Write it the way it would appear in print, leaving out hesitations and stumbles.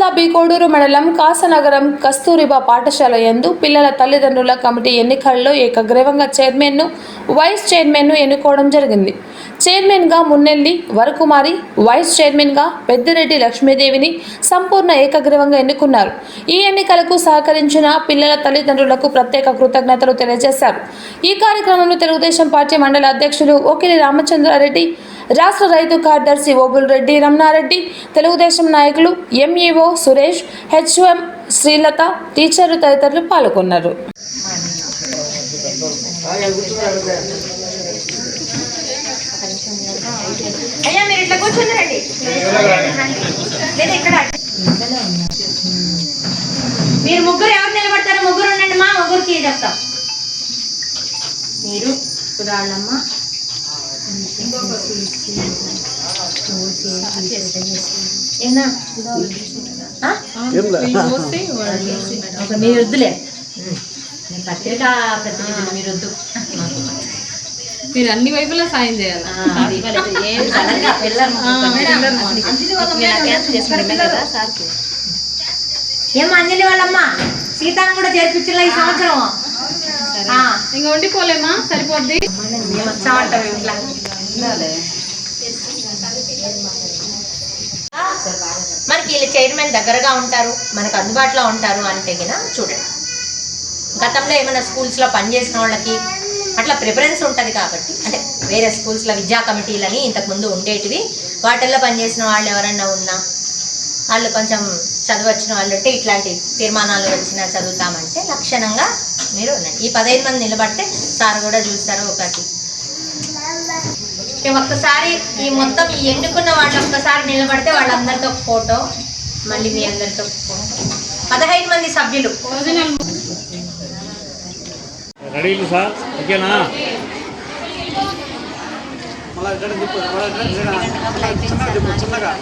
జిల్లా బి కోడూరు మండలం కాసనగరం కస్తూరిబా పాఠశాల యందు పిల్లల తల్లిదండ్రుల కమిటీ ఎన్నికల్లో ఏకగ్రీవంగా చైర్మన్ను, వైస్ చైర్మన్ను ఎన్నుకోవడం జరిగింది. చైర్మన్గా మున్నెల్లి వరకుమారి, వైస్ చైర్మన్గా పెద్దిరెడ్డి లక్ష్మీదేవిని సంపూర్ణ ఏకగ్రీవంగా ఎన్నుకున్నారు. ఈ ఎన్నికలకు సహకరించిన పిల్లల తల్లిదండ్రులకు ప్రత్యేక కృతజ్ఞతలు తెలియజేశారు. ఈ కార్యక్రమంలో తెలుగుదేశం పార్టీ మండల అధ్యక్షులు ఓకిలి రామచంద్రారెడ్డి, రాష్ట్ర రైతు కార్యదర్శి ఓబుల్ రెడ్డి రమణారెడ్డి, తెలుగుదేశం నాయకులు ఎంఈఓ సురేష్, హెచ్ఎం శ్రీలత, టీచర్లు తదితరులు పాల్గొన్నారు. మీరు ముగ్గురు ఎవరు నిలబడతారో ముగ్గురు ఉండండి. మా ముగ్గురికి చెప్తాం. మీరు రాళ్ళమ్మ, మీరు వద్దులే, పత్రికా ప్రతినిధులు మీరు వద్దు. మీరు అన్ని వైపులా సాయం చేయాలి. ఏం అంజలి వాళ్ళమ్మ సీతాను కూడా చేర్పించలే ఈ సంవత్సరం. ఇంకా ఉండిపోలేమా, సరిపోద్ది. మనకి వీళ్ళు చైర్మన్ దగ్గరగా ఉంటారు, మనకు అందుబాటులో ఉంటారు అంటే కినా చూడండి. గతంలో ఏమైనా స్కూల్స్లో పనిచేసిన వాళ్ళకి అట్లా ప్రిఫరెన్స్ ఉంటుంది కాబట్టి, అంటే వేరే స్కూల్స్లో విద్యా కమిటీలని ఇంతకుముందు ఉండేటివి, వాటిల్లో పనిచేసిన వాళ్ళు ఎవరన్నా ఉన్నా వాళ్ళు కొంచెం చదవచ్చిన వాళ్ళు అంటే ఇట్లాంటి తీర్మానాలు వచ్చినా చదువుతామంటే లక్షణంగా మీరు ఉండండి. ఈ 15 మంది నిలబడితే సార్ కూడా చూస్తారు. ఒక్కసారి ఈ మొత్తం ఈ ఎన్నుకున్న వాళ్ళు ఒక్కసారి నిలబడితే వాళ్ళందరితో ఫోటో, మళ్ళీ మీ అందరితో ఫోటో. 15 మంది సభ్యులు. రెడీ సార్, ఓకేనా? చిన్నగా